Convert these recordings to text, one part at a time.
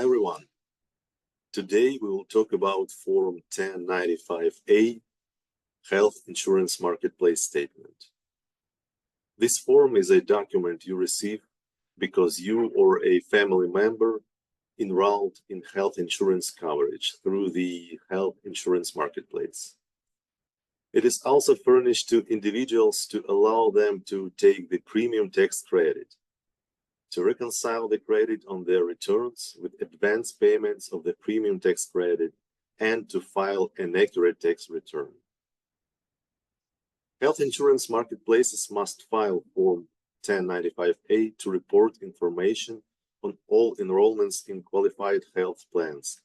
everyone. Today we will talk about Form 1095A, Health Insurance Marketplace Statement. This form is a document you receive because you or a family member enrolled in health insurance coverage through the Health Insurance Marketplace. It is also furnished to individuals to allow them to take the premium tax credit, to reconcile the credit on their returns with advance payments of the premium tax credit, and to file an accurate tax return. Health insurance marketplaces must file Form 1095A to report information on all enrollments in qualified health plans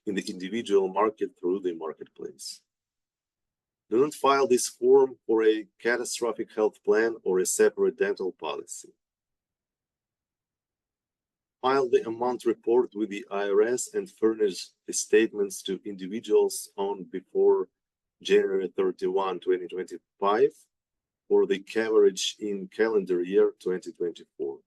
in the individual market through the marketplace. Do not file this form for a catastrophic health plan or a separate dental policy. File the amount report with the IRS and furnish the statements to individuals on before January 31, 2025 for the coverage in calendar year 2024.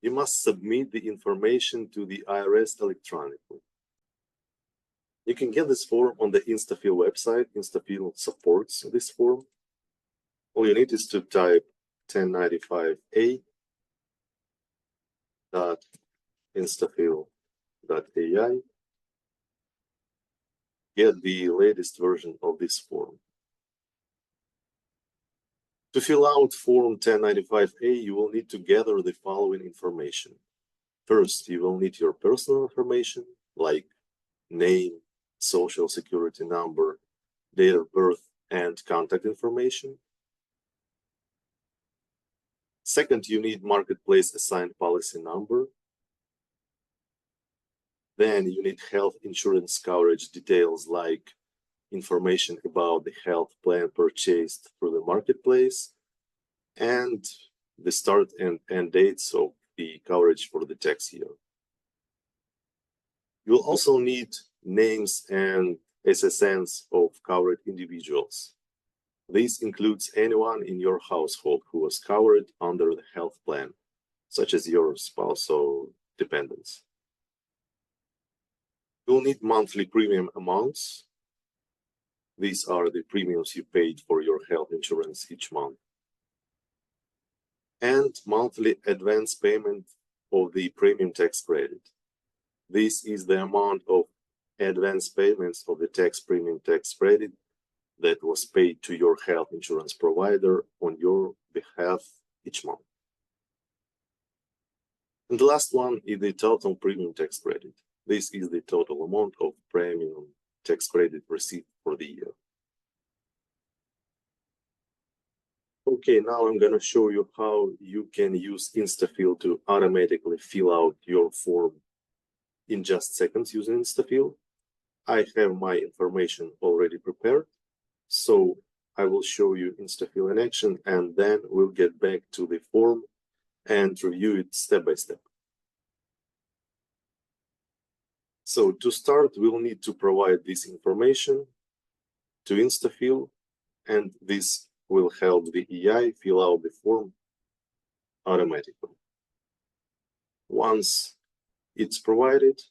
You must submit the information to the IRS electronically. You can get this form on the Instafill website. Instafill supports this form. All you need is to type 1095A.instafill.ai. Get the latest version of this form. To fill out Form 1095A, you will need to gather the following information. First, you will need your personal information like name, social security number, date of birth, and contact information. Second, you need marketplace assigned policy number. Then you need health insurance coverage details like information about the health plan purchased through the marketplace and the start and end dates of the coverage for the tax year. You will also need names and SSNs of covered individuals. This includes anyone in your household who was covered under the health plan, such as your spouse or dependents. You'll need monthly premium amounts. These are the premiums you paid for your health insurance each month. And monthly advance payment of the premium tax credit. This is the amount of advance payments of the premium tax credit that was paid to your health insurance provider on your behalf each month. And the last one is the total premium tax credit. This is the total amount of premium tax credit received for the year. Okay, now I'm going to show you how you can use Instafill to automatically fill out your form in just seconds using Instafill. I have my information already prepared, so I will show you Instafill in action, and then we'll get back to the form and review it step by step. So to start, we'll need to provide this information to Instafill, and this will help the AI fill out the form automatically. Once it's provided,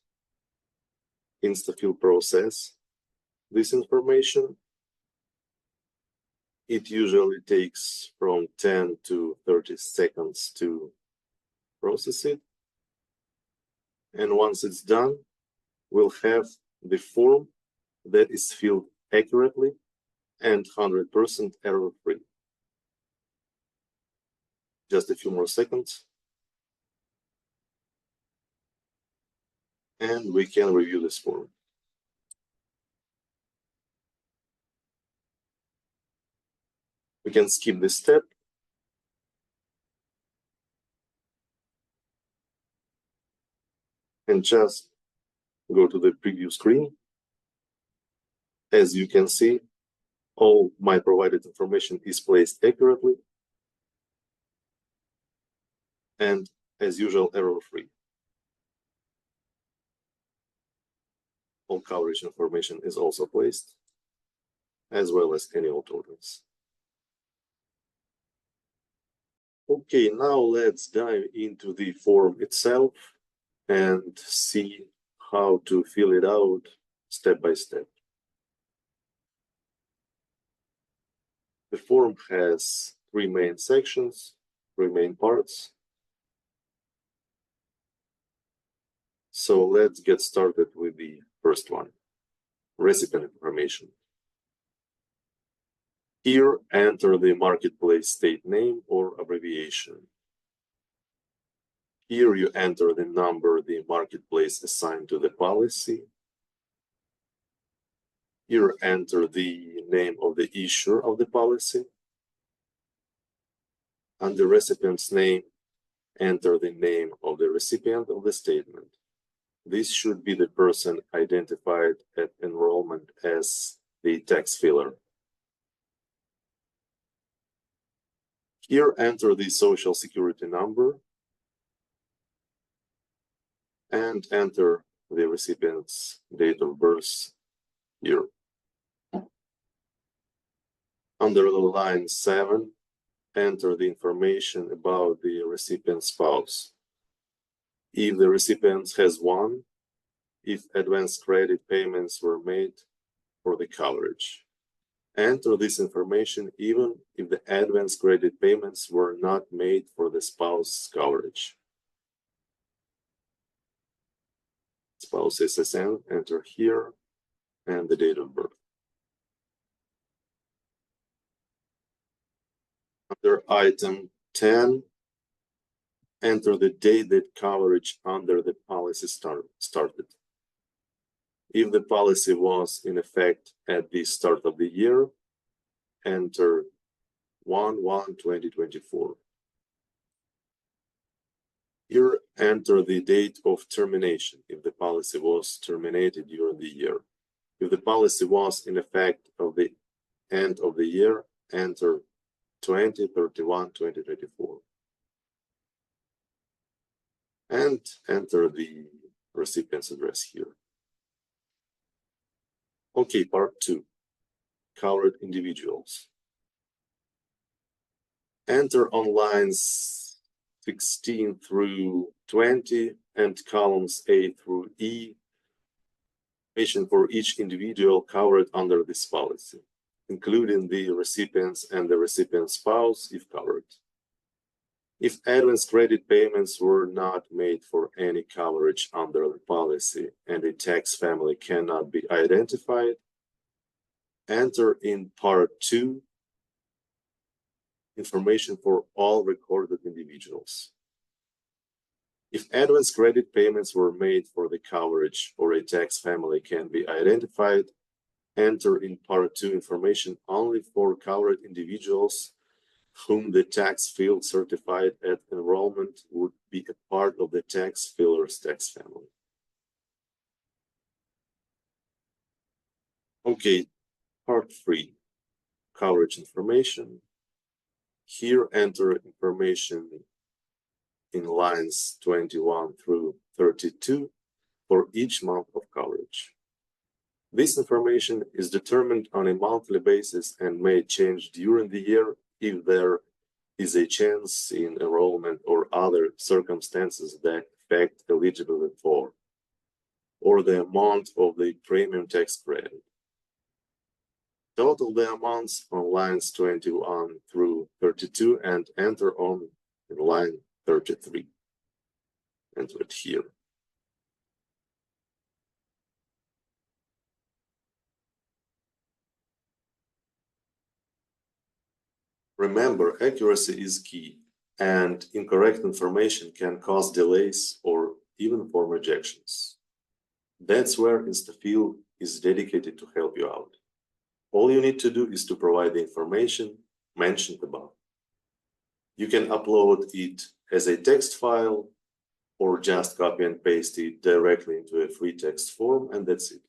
Instafill process this information. It usually takes from 10 to 30 seconds to process it. And once it's done, we'll have the form that is filled accurately and 100% error-free. Just a few more seconds. And we can review this form. We can skip this step. And just go to the preview screen. As you can see, all my provided information is placed accurately. And as usual, error-free. All coverage information is also placed, as well as annual totals. Okay, now let's dive into the form itself. and see how to fill it out step by step. The form has three main sections, three main parts. So let's get started with the first one, recipient information. Here, enter the marketplace state name or abbreviation. Here you enter the number the marketplace assigned to the policy. Here enter the name of the issuer of the policy. Under recipient's name, enter the name of the recipient of the statement. This should be the person identified at enrollment as the tax filer. Here enter the social security number and enter the recipient's date of birth year. Under the line 7, enter the information about the recipient's spouse. If the recipient has one, if advance credit payments were made for the coverage. Enter this information even if the advance credit payments were not made for the spouse's coverage. Spouse SSN, enter here, and the date of birth. Under item 10, enter the date that coverage under the policy started. If the policy was in effect at the start of the year, enter 1/1/2024. Here, enter the date of termination if the policy was terminated during the year. If the policy was in effect of the end of the year, enter 20/31/2024. And enter the recipient's address here. Okay, part 2, covered individuals. Enter on lines 16 through 20 and columns A through E, information for each individual covered under this policy, including the recipients and the recipient's spouse if covered. If advance credit payments were not made for any coverage under the policy and a tax family cannot be identified, enter in part 2 information for all recorded individuals. If advance credit payments were made for the coverage or a tax family can be identified, enter in part 2 information only for covered individuals whom the tax field certified at enrollment would be a part of the tax filer's tax family. Okay, part 3, coverage information. Here enter information in lines 21 through 32 for each month of coverage. This information is determined on a monthly basis and may change during the year if there is a change in enrollment or other circumstances that affect eligibility for, or the amount of the premium tax credit. Total the amounts on lines 21 through 32 and enter on line 33. Enter it here. Remember, accuracy is key, and incorrect information can cause delays or even form rejections. That's where Instafill is dedicated to help you out. All you need to do is to provide the information mentioned above. You can upload it as a text file or just copy and paste it directly into a free text form, and that's it.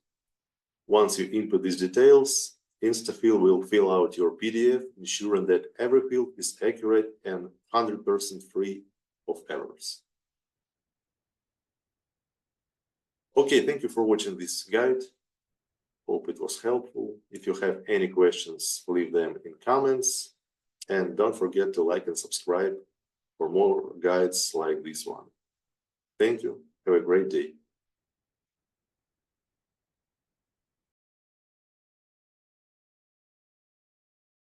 Once you input these details, Instafill will fill out your PDF, ensuring that every field is accurate and 100% free of errors. Okay, thank you for watching this guide. Hope it was helpful. If you have any questions, leave them in comments. And don't forget to like and subscribe for more guides like this one. Thank you. Have a great day.